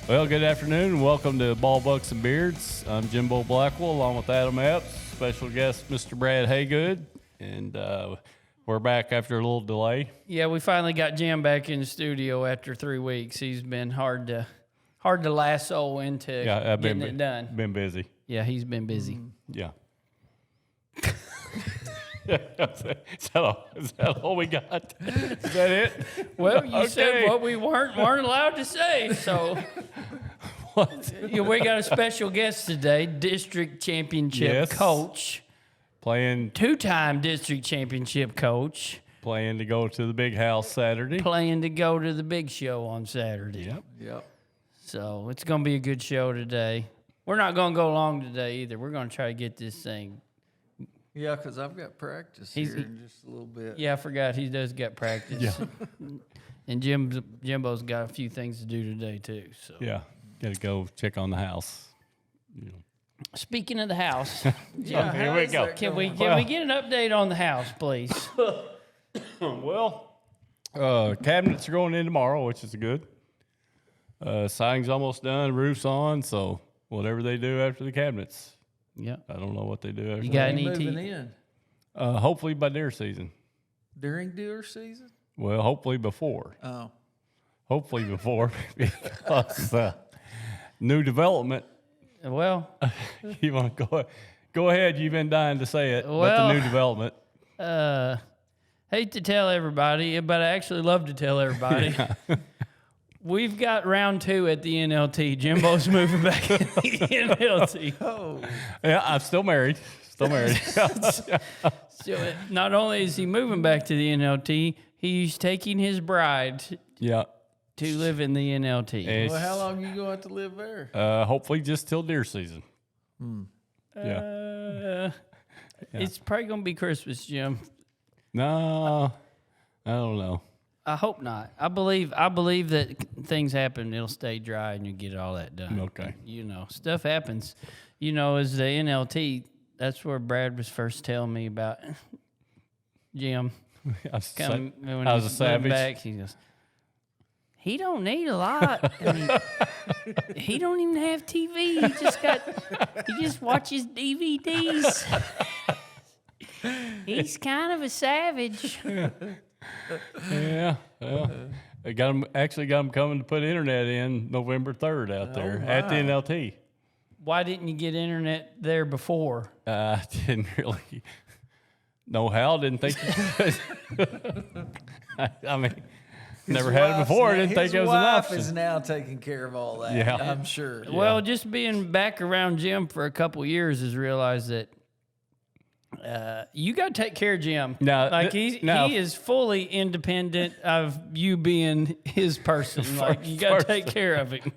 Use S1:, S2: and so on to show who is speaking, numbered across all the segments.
S1: Well, good afternoon and welcome to Ball Bucks and Beards. I'm Jimbo Blackwell along with Adam Epps, special guest Mr. Brad Haygood, and we're back after a little delay.
S2: Yeah, we finally got Jim back in the studio after 3 weeks. He's been hard to lasso into getting it done.
S1: Been busy.
S2: Yeah, he's been busy.
S1: Yeah. Is that all we got? Is that it?
S2: Well, you said what we weren't allowed to say, so
S1: What?
S2: yeah, we got a special guest today, district championship coach, two-time district championship coach,
S1: Playing to go to the big house Saturday.
S2: playing to go to the big show on Saturday.
S3: Yep.
S2: So it's going to be a good show today. We're not going to go long today either. We're going to try to get this thing.
S3: Yeah, because I've got practice here in just a little bit.
S2: Yeah, I forgot he does got practice.
S1: Yeah.
S2: And Jimbo's got a few things to do today too. So
S1: Yeah. Got to go check on the house.
S2: Speaking of the house,
S3: Yeah,
S1: here
S3: how
S1: we
S3: is
S1: go.
S3: that
S2: can we
S3: going?
S2: get an update on the house, please?
S1: Well, cabinets are going in tomorrow, which is good. Siding's almost done, roof's on, so whatever they do after the cabinets,
S2: Yeah.
S1: I don't know what they do after
S2: You
S1: that.
S2: got
S3: Are
S2: any
S3: you
S2: ET?
S3: moving in
S1: Hopefully by deer season.
S3: during deer season?
S1: Well, hopefully before.
S3: Oh,
S1: Hopefully before because new development.
S2: Well,
S1: You want to go ahead. You've been dying to say it. But
S2: Well-
S1: the new development.
S2: hate to tell everybody, but I actually love to tell everybody. We've got round 2 at the NLT. Jimbo's moving back to the NLT.
S3: oh,
S1: Yeah, I'm still married. Still married.
S2: So not only is he moving back to the NLT, he's taking his bride
S1: Yeah.
S2: to live in the NLT.
S1: It's,
S3: well, how long you going to have to live there?
S1: hopefully just till deer season. Yeah.
S2: It's probably going to be Christmas, Jim.
S1: No, I don't know.
S2: I hope not. I believe that things happen. It'll stay dry and you get all that done.
S1: Okay.
S2: You know, stuff happens. You know, as the NLT, that's where Brad was first telling me about Jim.
S1: I was
S2: When
S1: I was a
S2: he's moving
S1: savage.
S2: back, he goes, he don't need a lot. I mean, he don't even have TV. He just watches DVDs. He's kind of a savage.
S1: Yeah. Well, I got him coming to put internet in November 3rd out there at the NLT.
S2: Why didn't you get internet there before?
S1: I didn't really know how. Didn't think you could. I mean, never had it before. I didn't think it was an option.
S3: His wife is now taking care of all that.
S1: Yeah.
S3: I'm sure.
S2: Well, just being back around Jim for a couple years has realized that you got to take care of Jim.
S1: No,
S2: he
S1: no.
S2: is fully independent of you being his person. Like you got to take care of him.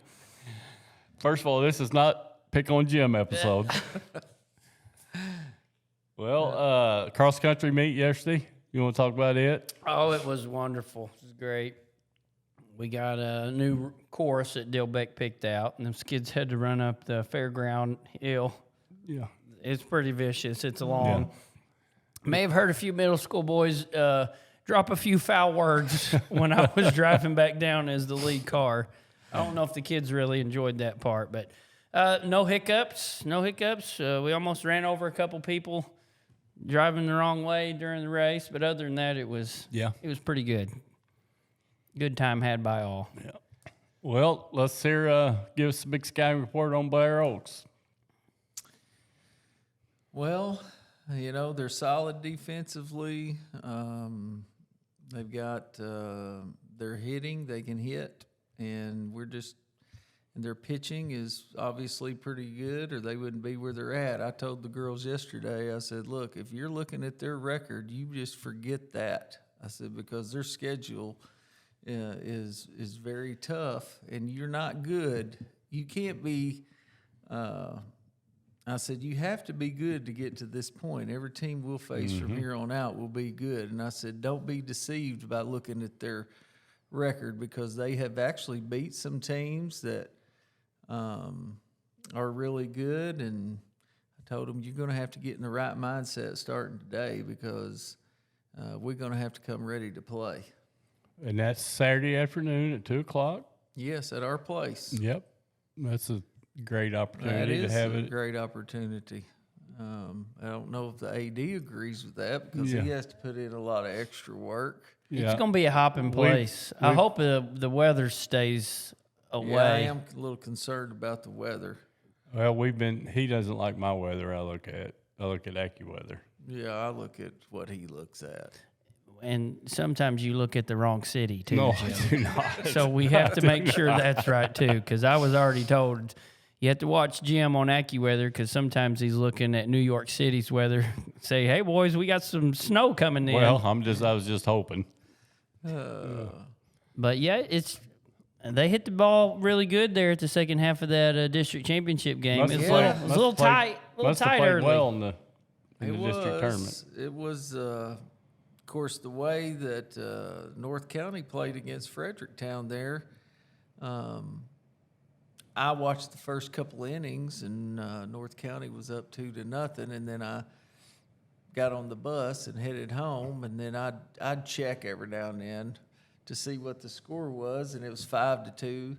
S1: First of all, this is not pick on Jim episode. Well, cross country meet yesterday. You want to talk about it?
S2: Oh, it was wonderful. It was great. We got a new course that Dilbeck picked out, and those kids had to run up the fairground hill.
S1: Yeah.
S2: It's pretty vicious. It's long. May have heard a few middle school boys drop a few foul words when I was driving back down as the lead car. I don't know if the kids really enjoyed that part, but no hiccups. No hiccups. We almost ran over a couple people driving the wrong way during the race, but other than that, it was pretty good. Good time had by all.
S1: Yeah. Well, let's give us a big scouting report on Blair Oaks.
S3: Well, you know, they're solid defensively. They've got their hitting, they can hit, and their pitching is obviously pretty good, or they wouldn't be where they're at. I told the girls yesterday, I said, look, if you're looking at their record, you just forget that. I said, because their schedule is very tough, and you're not good. You can't be I said, you have to be good to get to this point. Every team we'll face from here on out will be good. And I said, don't be deceived by looking at their record, because they have actually beat some teams that are really good. And I told them, you're going to have to get in the right mindset starting today, because we're going to have to come ready to play.
S1: And that's Saturday afternoon at 2 o'clock.
S3: Yes, at our place.
S1: Yep. That's a great
S3: That
S1: opportunity to
S3: is
S1: have
S3: a
S1: it.
S3: great opportunity. I don't know if the AD agrees with that because he
S1: Yeah.
S3: has to put in a lot of extra work.
S1: Yeah.
S2: It's going to be a hopping place. I hope the weather stays away.
S3: Yeah, I am a little concerned about the weather.
S1: Well, he doesn't like my weather. I look at AccuWeather.
S3: Yeah, I look at what he looks at.
S2: And sometimes you look at the wrong city too.
S1: No,
S2: Jim.
S1: I do not.
S2: So we have to make sure that's right too, because I was already told you have to watch Jim on AccuWeather because sometimes he's looking at New York City's weather. Say, hey boys, we got some snow coming in.
S1: Well, I was just hoping.
S2: But yeah, they hit the ball really good there at the second half of that district championship game.
S1: Must
S2: It was
S1: have
S2: a
S1: played-
S2: little,
S1: must have played-
S2: tight,
S1: must have played
S2: early.
S1: well in the district tournament.
S3: It was, of course, the way that North County played against Fredericktown there. I watched the first couple innings, and North County was up 2-0, and then I got on the bus and headed home, and then I'd check every now and then to see what the score was, and it was 5-2,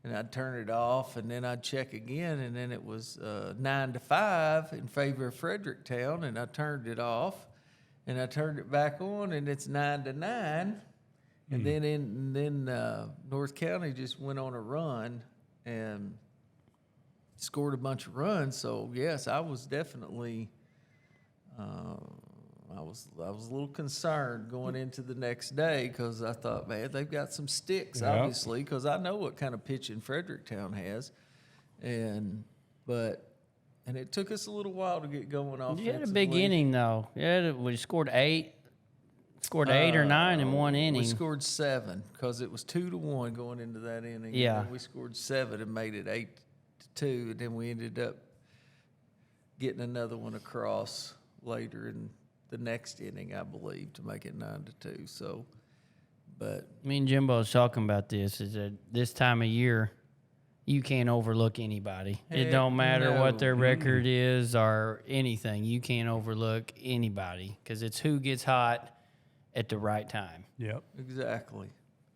S3: and I'd turn it off, and then I'd check again, and then it was 9-5 in favor of Fredericktown, and I turned it off, and I turned it back on, and it's 9-9, and then North County just went on a run and scored a bunch of runs. So yes, I was definitely. I was a little concerned going into the next day because I thought, man, they've got some sticks,
S1: Yeah.
S3: obviously, because I know what kind of pitching Fredericktown has, and it took us a little while to get going offensively.
S2: You had a big inning though. Yeah, we scored eight or nine in one inning.
S3: We scored 7 because it was 2-1 going into that inning.
S2: Yeah.
S3: And then we scored 7 and made it 8-2, and then we ended up getting another one across later in the next inning, I believe, to make it 9-2. So, but
S2: Me and Jimbo was talking about this. Is that this time of year, you can't overlook anybody. It
S3: Heck
S2: don't matter what their
S3: no.
S2: record is or anything. You can't overlook anybody because it's who gets hot at the right time.
S1: Yep.
S3: exactly.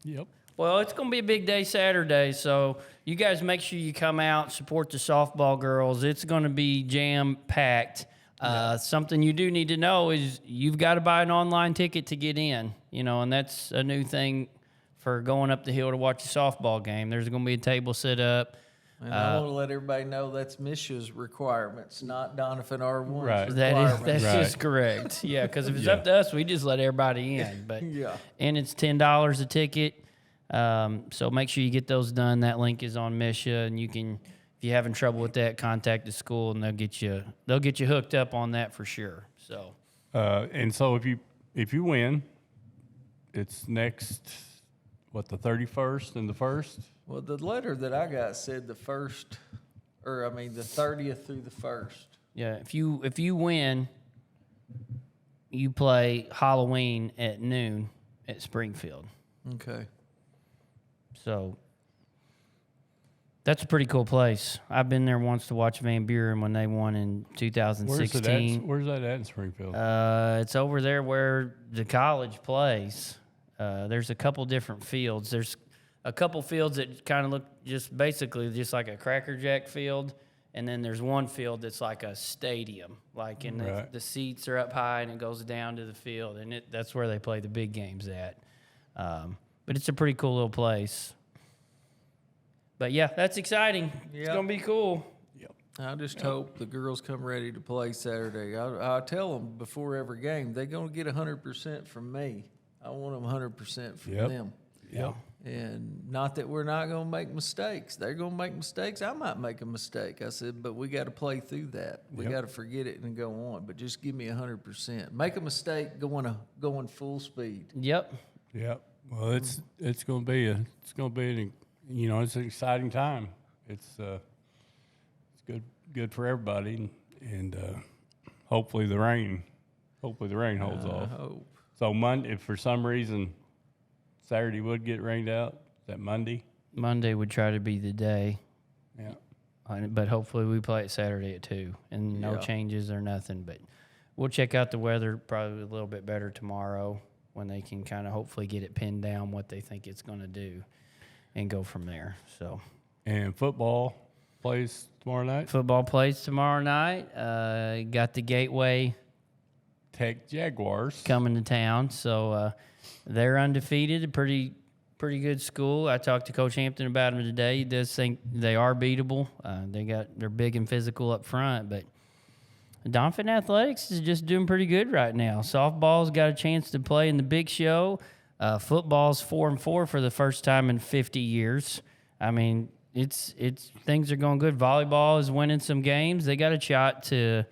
S1: Yep.
S2: Well, it's going to be a big day Saturday, so you guys make sure you come out, support the softball girls. It's going to be jam-packed. Something you do need to know is you've got to buy an online ticket to get in, and that's a new thing for going up the hill to watch a softball game. There's going to be a table set up.
S3: And I want to let everybody know that's Misha's requirements, not Donovan R1's
S1: Right.
S3: requirements.
S2: That's just correct. Yeah, because if it's up to us, we just let everybody in. But
S3: Yeah.
S2: and it's $10 a ticket. So make sure you get those done. That link is on Misha, and you can, if you're having trouble with that, contact the school, and they'll get you hooked up on that for sure. So
S1: And so if you win, it's next, the 31st and the 1st?
S3: Well, the letter that I got said the 30th through the 1st.
S2: yeah, if you win, you play Halloween at noon at Springfield.
S3: Okay.
S2: So that's a pretty cool place. I've been there once to watch Van Buren when they won in 2016.
S1: Where's that at in Springfield?
S2: It's over there where the college plays. There's a couple different fields. There's a couple fields that kind of look just basically just like a Cracker Jack field, and then there's one field that's like a stadium, like in
S1: Right.
S2: the seats are up high and it goes down to the field, and that's where they play the big games at. But it's a pretty cool little place. But yeah, that's exciting. It's
S3: Yeah.
S2: gonna be cool.
S3: I just hope the girls come ready to play Saturday. I tell them before every game, they're going to get 100% from me. I want them 100% from
S1: Yep.
S3: them.
S1: Yep.
S3: And not that we're not going to make mistakes. They're going to make mistakes. I might make a mistake. I said, but we got to play through that. We
S1: Yep.
S3: got to forget it and go on. But just give me 100%. Make a mistake going full speed.
S2: Yep.
S1: Yep. Well, it's going to be it's an exciting time. It's good for everybody, and hopefully the rain holds
S3: I
S1: off.
S3: hope.
S1: So Monday, if for some reason Saturday would get rained out, is that Monday?
S2: Monday would try to be the day.
S1: Yeah.
S2: But hopefully we play it Saturday at 2 and no
S3: Yeah.
S2: changes or nothing. But we'll check out the weather probably a little bit better tomorrow when they can kind of hopefully get it pinned down what they think it's going to do and go from there. So
S1: And football plays tomorrow night.
S2: Football plays tomorrow night. Got the Gateway
S1: Tech Jaguars.
S2: coming to town, so they're undefeated. A pretty good school. I talked to Coach Hampton about them today. He does think they are beatable. They're big and physical up front, but Donphan Athletics is just doing pretty good right now. Softball's got a chance to play in the big show. Football's 4-4 for the first time in 50 years. I mean, it's things are going good. Volleyball is winning some games. They got a shot to.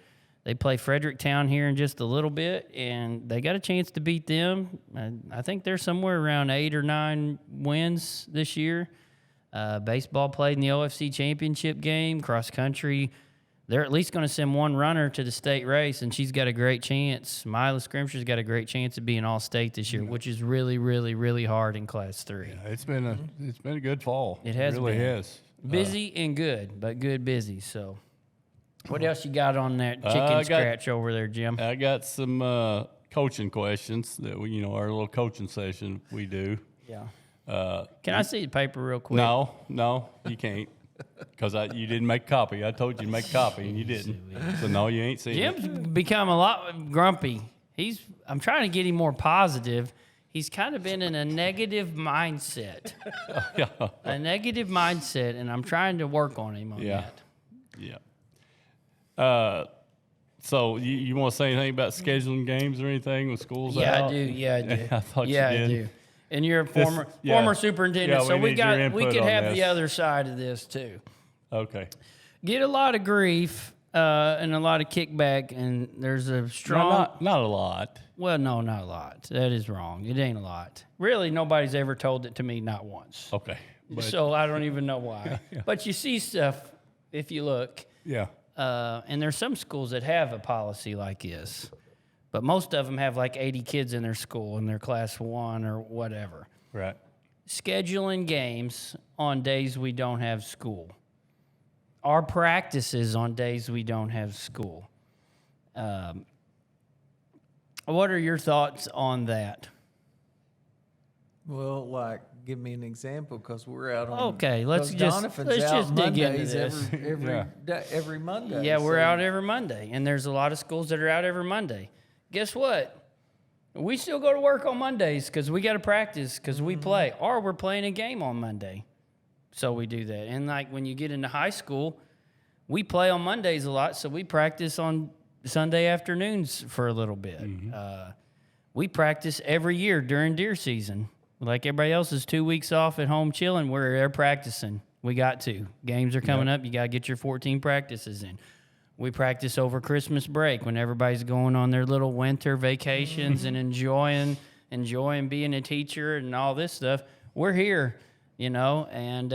S2: They play Fredericktown here in just a little bit, and they got a chance to beat them. I think they're somewhere around 8 or 9 wins this year. Baseball played in the OFC championship game. Cross country, they're at least going to send one runner to the state race, and she's got a great chance. Mila Scrimsher's got a great chance of being all-state this year, which is really, really, really hard in Class 3.
S1: Yeah, it's been a good fall.
S2: It has
S1: really
S2: been.
S1: has.
S2: Busy and good, but good busy. So, what else you got on that chicken scratch over there, Jim?
S1: I got some coaching questions that our little coaching session we do.
S2: Yeah. Can I see the paper real quick?
S1: No, you can't. Because you didn't make a copy. I told you to make a copy, and you didn't. So, no, you ain't seen it.
S2: Jim's become a lot grumpy. I'm trying to get him more positive. He's kind of been in a negative mindset. A negative mindset, and I'm trying to work on him on that.
S1: Yeah. So, you want to say anything about scheduling games or anything when school's out?
S2: I do.
S1: I thought you did.
S2: I do. And you're a former superintendent, so we could have the other side of this too.
S1: Okay.
S2: Get a lot of grief and a lot of kickback, and there's a strong.
S1: Not a lot.
S2: Well, no, not a lot. That is wrong. It ain't a lot. Really, nobody's ever told it to me, not once.
S1: Okay.
S2: So I don't even know why. Yeah. But you see stuff if you look.
S1: Yeah.
S2: And there's some schools that have a policy like this. But most of them have like 80 kids in their school in their class 1 or whatever.
S1: Right.
S2: Scheduling games on days we don't have school. Our practices on days we don't have school. What are your thoughts on that?
S3: Well, give me an example, because we're out on.
S2: Okay, let's just dig into this.
S3: Every Monday.
S2: Yeah, we're out every Monday, and there's a lot of schools that are out every Monday. Guess what? We still go to work on Mondays because we got to practice because we play, or we're playing a game on Monday. So we do that. And when you get into high school, we play on Mondays a lot, so we practice on Sunday afternoons for a little bit. Mm-hmm. We practice every year during deer season. Like everybody else is 2 weeks off at home chilling, we're there practicing. We got to. Games are coming up. You got to get your 14 practices in. We practice over Christmas break when everybody's going on their little winter vacations and enjoying being a teacher and all this stuff. We're here, and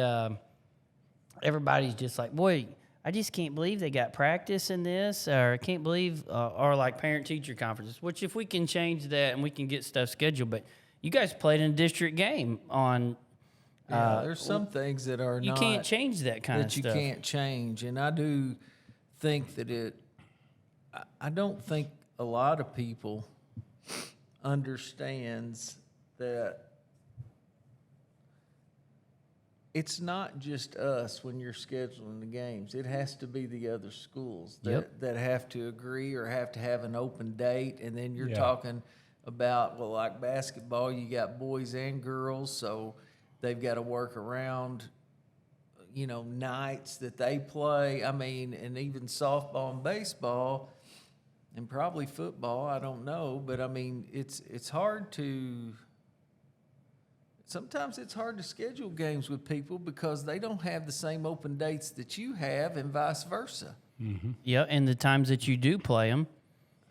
S2: everybody's just like, boy, I just can't believe they got practice in this, or I can't believe, or like parent-teacher conferences, which if we can change that and we can get stuff scheduled, but you guys played in a district game on.
S3: There's some things that are
S2: you can't change that kind of stuff.
S3: That you can't change, and I do think that I don't think a lot of people understands that it's not just us when you're scheduling the games. It has to be the other schools that have to agree or have to have an open date, and then you're talking about, like basketball, you got boys and girls, so they've got to work around nights that they play. I mean, and even softball and baseball and probably football, I don't know. But, I mean, it's hard to – sometimes it's hard to schedule games with people because they don't have the same open dates that you have and vice versa.
S2: Mm-hmm. Yeah, and the times that you do play them,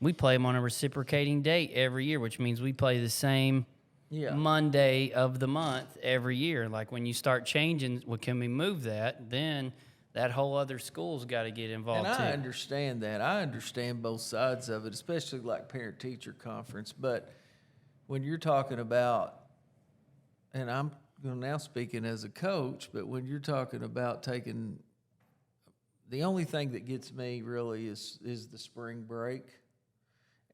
S2: we play them on a reciprocating date every year, which means we play the same – Monday of the month every year. Like when you start changing, can we move that? Then that whole other school's got to get involved
S3: too.
S2: I
S3: understand that. I understand both sides of it, especially like parent-teacher conference. But when you're talking about, and I'm now speaking as a coach, but when you're talking about taking, the only thing that gets me really is the spring break.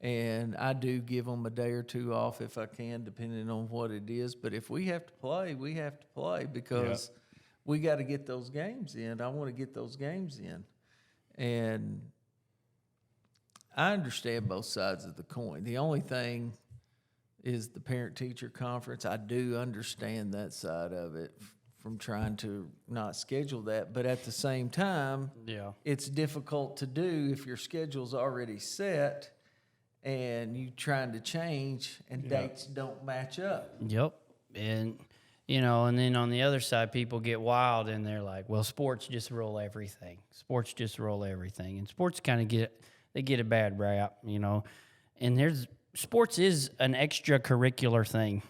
S3: And I do give them a day or two off if I can, depending on what it is. But if we have to play, we have to play because we got to get those games in. I want to get those games in. And I understand both sides of the coin. The only thing is the parent-teacher conference. I do understand that side of it from trying to not schedule that. But at the same time, it's difficult to do if your schedule's already set and you trying to change and dates don't match up.
S2: Yep. And, and then on the other side, people get wild and they're like, well, sports just rule everything. Sports just rule everything. And sports kind of get a bad rap, And sports is an extracurricular thing.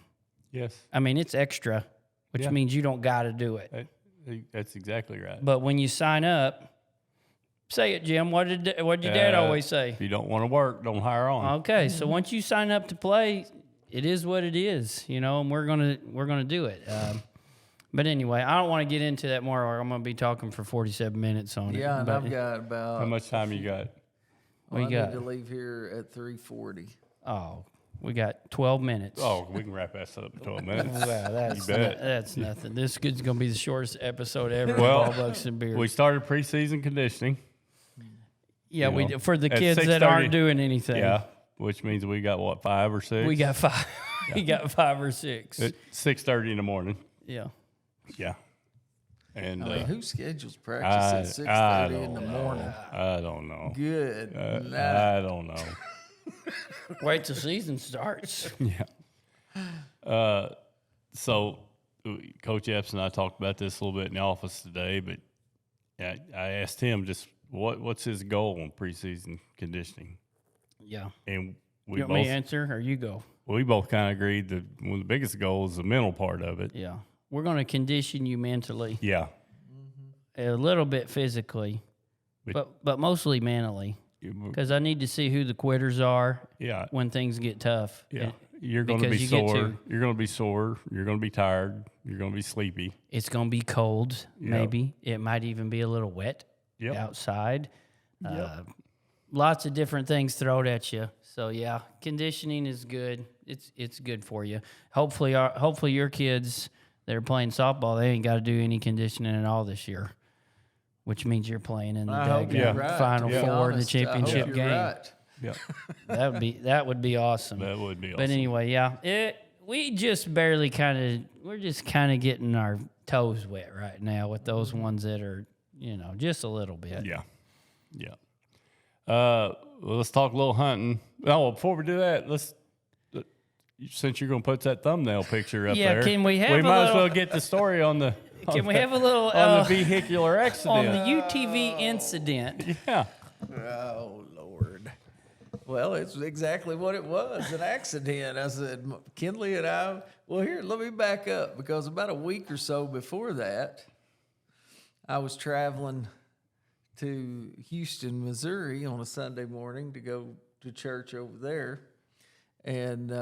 S1: Yes.
S2: I mean, it's extra, which means you don't got to do it.
S1: That's exactly right.
S2: But when you sign up, say it, Jim. What did your dad always say?
S1: If you don't want to work, don't hire on.
S2: Okay, so once you sign up to play, it is what it is, and we're gonna do it. But anyway, I don't want to get into that more, or I'm gonna be talking for 47 minutes on it.
S3: Yeah, and I've got about.
S1: How much time you got?
S3: I need to leave here at 3:40.
S2: Oh, we got 12 minutes.
S1: Oh, we can wrap that up in 12 minutes.
S2: Well, that's nothing. This is gonna be the shortest episode ever.
S1: Well,
S2: Ball Bucks and Beer.
S1: We started preseason conditioning.
S2: Yeah, we did for the kids that aren't doing anything.
S1: Yeah, which means we got what, 5 or 6?
S2: We got 5. We got 5 or 6.
S1: At 6:30 in the morning.
S2: Yeah.
S1: Yeah. And
S3: who schedules practice at 6:30 in the morning?
S1: I don't know.
S3: Good.
S1: I don't know.
S2: Wait till season starts.
S1: Yeah. So Coach Epps and I talked about this a little bit in the office today, but I asked him just what's his goal in preseason conditioning.
S2: Yeah.
S1: And
S2: you want me to answer or you go?
S1: We both kind of agreed that one of the biggest goals is the mental part of it.
S2: Yeah. We're going to condition you mentally.
S1: Yeah.
S2: A little bit physically, but mostly mentally. Because I need to see who the quitters are when things get tough.
S1: Yeah. You're going to be sore. You're going to be sore. You're going to be tired. You're going to be sleepy.
S2: It's going to be cold, maybe. It might even be a little wet outside. Lots of different things thrown at you. So, conditioning is good. It's good for you. Hopefully your kids that are playing softball, they ain't got to do any conditioning at all this year, which means you're playing in the Final Four in the championship game.
S3: Right.
S1: Yeah.
S2: That would be awesome.
S1: That would be awesome.
S2: But anyway, we just barely we're just kind of getting our toes wet right now with those ones that are, just a little bit.
S1: Yeah. Yeah. Well, let's talk a little hunting. Oh, before we do that, since you're going to put that thumbnail picture up there,
S2: can we have
S1: we might as well get the story on the.
S2: Can we have a little
S1: on the vehicular accident
S2: on the UTV incident?
S1: Yeah.
S3: Oh Lord. Well, it's exactly what it was, an accident. I said, Kinley and I. Well, here, let me back up because about a week or so before that, I was traveling to Houston, Missouri on a Sunday morning to go to church over there. And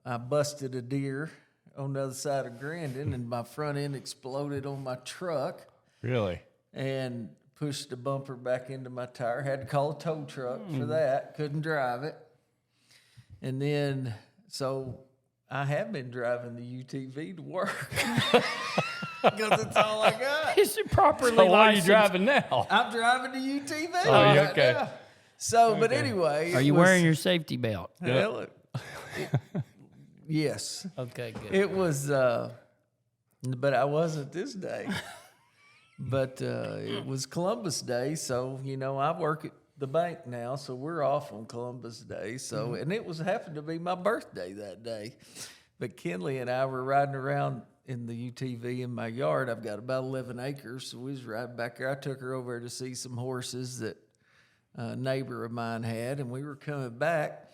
S3: I busted a deer on the other side of Grandin, and my front end exploded on my truck.
S1: Really?
S3: And pushed the bumper back into my tire. Had to call a tow truck for that. Couldn't drive it. And then, so I have been driving the UTV to work. Because it's all I got.
S2: Is it properly
S1: So why are you
S2: licensed?
S1: driving now?
S3: I'm driving the UTV.
S1: Oh, yeah, okay.
S3: now. So, but anyway.
S2: Are you wearing your safety belt?
S3: Hell, yes.
S2: Okay, good.
S3: It was, but I wasn't this day. But it was Columbus Day, so, I work at the bank now, so we're off on Columbus Day. So, and it happened to be my birthday that day. But Kinley and I were riding around in the UTV in my yard. I've got about 11 acres, so we was riding back there. I took her over to see some horses that a neighbor of mine had, and we were coming back.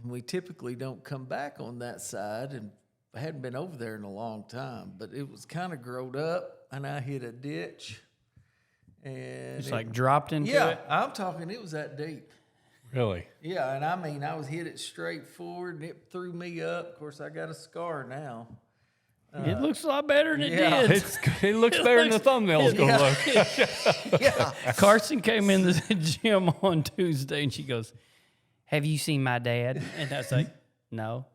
S3: And we typically don't come back on that side, and I hadn't been over there in a long time, but it was kind of growed up, and I hit a ditch. And
S2: It's like dropped into
S3: yeah,
S2: it?
S3: I'm talking, it was that deep.
S1: Really?
S3: Yeah, and I mean, I was hit it straight forward, and it threw me up. Of course, I got a scar now.
S2: It looks a lot better than it
S3: yeah.
S2: did.
S1: It looks better than the thumbnail's going to look.
S3: Yeah.
S2: Carson came in the gym on Tuesday, and she goes, "Have you seen my dad?" And I was like, "No."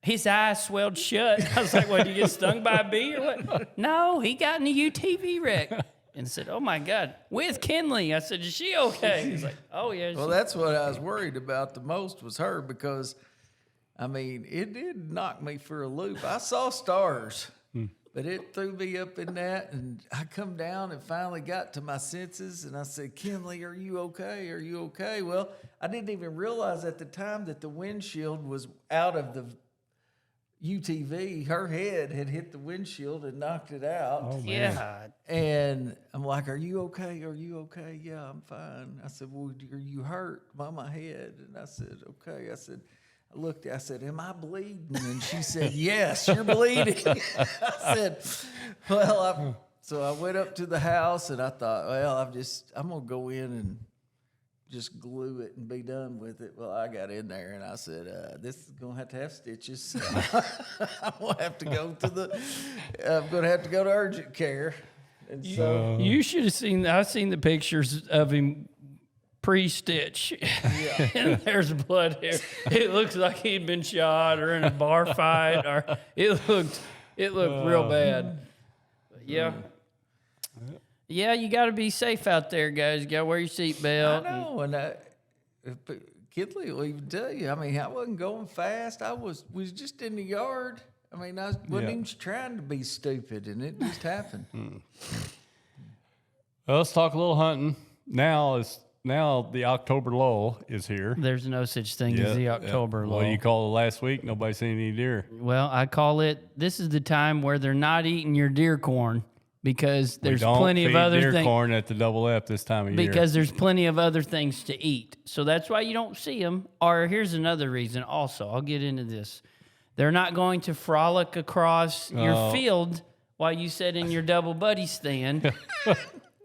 S2: his eyes swelled shut. I was like, what, did you get stung by a bee or what? No, he got in a UTV wreck. And said, oh, my God, with Kinley. I said, is she okay? He's like, oh, yeah.
S3: Well, that's what I was worried about the most was her because, I mean, it did knock me for a loop. I saw stars, but it threw me up in that. And I come down and finally got to my senses. And I said, Kinley, are you okay? Are you okay? Well, I didn't even realize at the time that the windshield was out of the UTV. Her head had hit the windshield and knocked it out.
S1: Oh, man.
S2: Yeah.
S3: And I'm like, are you okay? Are you okay? Yeah, I'm fine. I said, well, are you hurt by my head? And I said, okay. I said, I looked, I said, am I bleeding? And she said, yes, you're bleeding. I said, well, so I went up to the house and I thought, well, I'm going to go in and just glue it and be done with it. Well, I got in there and I said, this is going to have stitches. I'm going to have to go to urgent care. And so
S2: You should have seen, I've seen the pictures of him pre-stitch.
S3: Yeah.
S2: And there's blood here. It looks like he'd been shot or in a bar fight, or it looked real bad. But yeah. Yeah, you got to be safe out there, guys. You got to wear your seatbelt.
S3: I know, and Kidley will even tell you. I mean, I wasn't going fast. I was just in the yard. I mean, I wasn't even trying to be stupid, and it just happened.
S1: Well, let's talk a little hunting. Now the October lull is here.
S2: There's no such thing as the October lull.
S1: What do you call it last week? Nobody seen any deer.
S2: Well, I call it, this is the time where they're not eating your deer corn because there's plenty of other
S1: deer
S2: things.
S1: corn at the Double F this time of year.
S2: Because there's plenty of other things to eat. So that's why you don't see them. Or here's another reason also. I'll get into this. They're not going to frolic across your field while you sit in your double buddy stand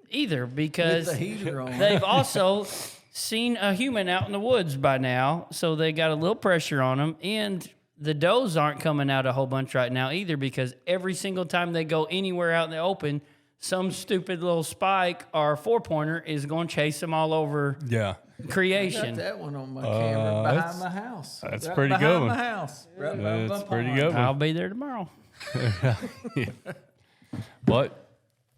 S2: either, because
S3: With the heater on.
S2: they've also seen a human out in the woods by now, so they got a little pressure on them. And the does aren't coming out a whole bunch right now either, because every single time they go anywhere out in the open, some stupid little spike or four-pointer is going to chase them all over creation.
S3: I got that one on my camera behind my house.
S1: That's
S3: right
S1: pretty good
S3: behind
S1: one.
S3: my house. Right behind
S1: That's
S3: my
S1: pretty
S3: pond.
S1: good one.
S2: I'll be there tomorrow.
S1: But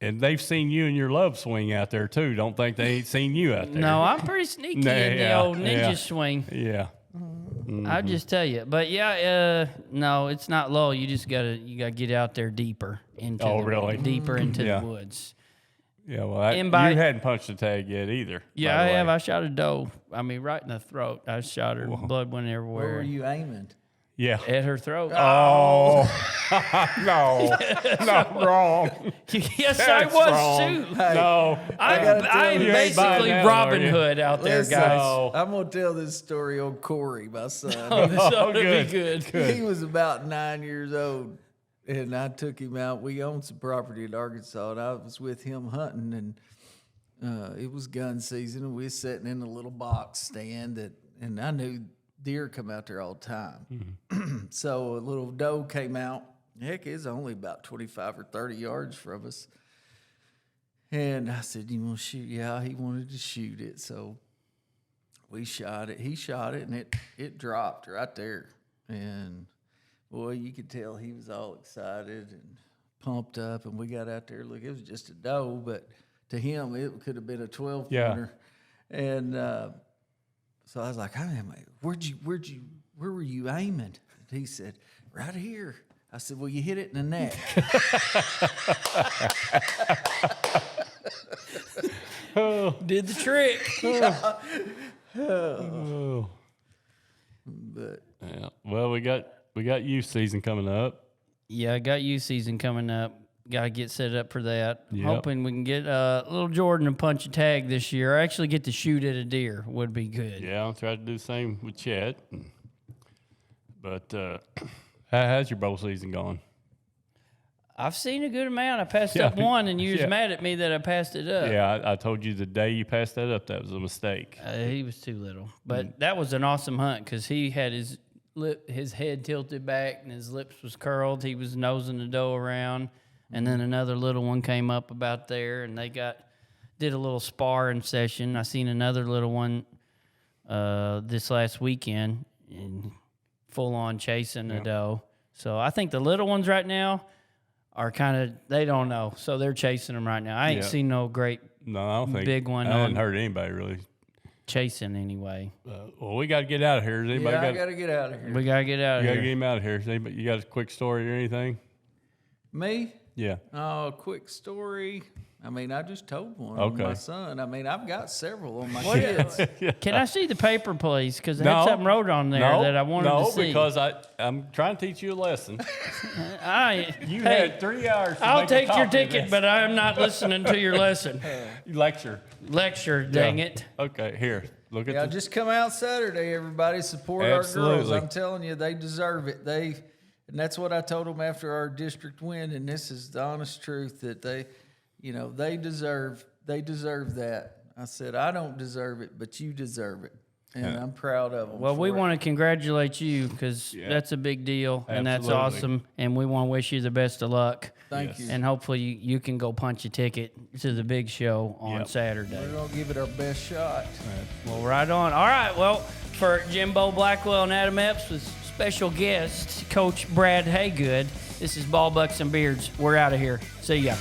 S1: and they've seen you in your love swing out there too. Don't think they ain't seen you out there.
S2: No, I'm pretty sneaky in the old ninja swing.
S1: Yeah.
S2: I'll just tell you. But yeah, no, it's not low. You just gotta get out there deeper into deeper into the woods.
S1: Yeah, well, you hadn't punched the tag yet either.
S2: Yeah, I have. I shot a doe. I mean, right in the throat. I shot her. Blood went everywhere.
S3: Where were you aiming?
S1: Yeah.
S2: At her throat.
S1: Oh, no, not wrong.
S2: Yes, I was too.
S1: No,
S2: I'm
S1: you ain't buying
S2: basically
S1: that,
S2: Robin
S1: are you?
S2: Hood out there,
S3: Listen,
S2: guys.
S3: I'm going to tell this story on Corey, my son.
S2: So it'll be good.
S3: He was about 9 years old, and I took him out. We owned some property in Arkansas, and I was with him hunting, and it was gun season, and we were sitting in a little box stand, and I knew deer come out there all the time. So a little doe came out. Heck, it's only about 25 or 30 yards from us. And I said, you want to shoot? Yeah, he wanted to shoot it. So we shot it. He shot it, and it dropped right there. And, boy, you could tell he was all excited and pumped up. And we got out there. Look, it was just a doe, but to him, it could have been a 12-pointer. Yeah. And so I was like, hey, where were you aiming? And he said, right here. I said, well, you hit it in the neck.
S2: Did the trick.
S3: But
S1: yeah. Well, we got youth season coming up.
S2: Yeah, I got youth season coming up. Got to get set up for that.
S1: Yep.
S2: Hoping we can get little Jordan to punch a tag this year. Or actually get to shoot at a deer would be good.
S1: Yeah, I'll try to do the same with Chet. But how's your bow season going?
S2: I've seen a good amount. I passed up one, and you was mad at me that I passed it up.
S1: Yeah, I told you the day you passed that up, that was a mistake.
S2: He was too little. But that was an awesome hunt because he had his head tilted back and his lips was curled. He was nosing the doe around. And then another little one came up about there, and they did a little sparring session. I seen another little one this last weekend, and full on chasing the doe. So I think the little ones right now are kind of, they don't know. So they're chasing them right now. I ain't seen no great
S1: No, I don't think
S2: big one
S1: I haven't
S2: on
S1: heard anybody really.
S2: chasing anyway.
S1: Well, we got to get out of here. Is anybody
S3: Yeah, I
S1: got
S3: got to get out of here.
S2: We got to get out of
S1: you got to
S2: here.
S1: get him out of here? Is anybody, you got a quick story or anything?
S3: Me?
S1: Yeah.
S3: Oh, quick story. I mean, I just told one
S1: Okay.
S3: on my son. I mean, I've got several on my kids.
S2: Can I see the paper, please? Because I
S1: No.
S2: had something wrote on there
S1: No,
S2: that I wanted to see.
S1: No, because I'm trying to teach you a lesson. You
S2: Hey,
S1: had 3 hours to
S2: I'll
S1: make a
S2: take your
S1: copy of
S2: ticket,
S1: this.
S2: but I am not listening to your lesson.
S1: Lecture.
S2: Lecture, dang it.
S1: Okay, here. Look at
S3: Yeah,
S1: the
S3: just come out Saturday, everybody. Support our girls.
S1: Absolutely.
S3: I'm telling you, they deserve it. And that's what I told them after our district win. And this is the honest truth that they deserve that. I said, I don't deserve it, but you deserve it. And I'm proud of them.
S2: Well, we want to congratulate you because that's a big deal, and that's
S1: Absolutely.
S2: awesome. And we want to wish you the best of luck.
S3: Thank you.
S2: And hopefully you can go punch a ticket to the big show on Saturday.
S3: We're going to give it our best shot.
S2: Well, right on. All right. Well, for Jimbo Blackwell and Adam Epps with special guest, Coach Brad Haygood, this is Ball Bucks and Beards. We're out of here. See ya.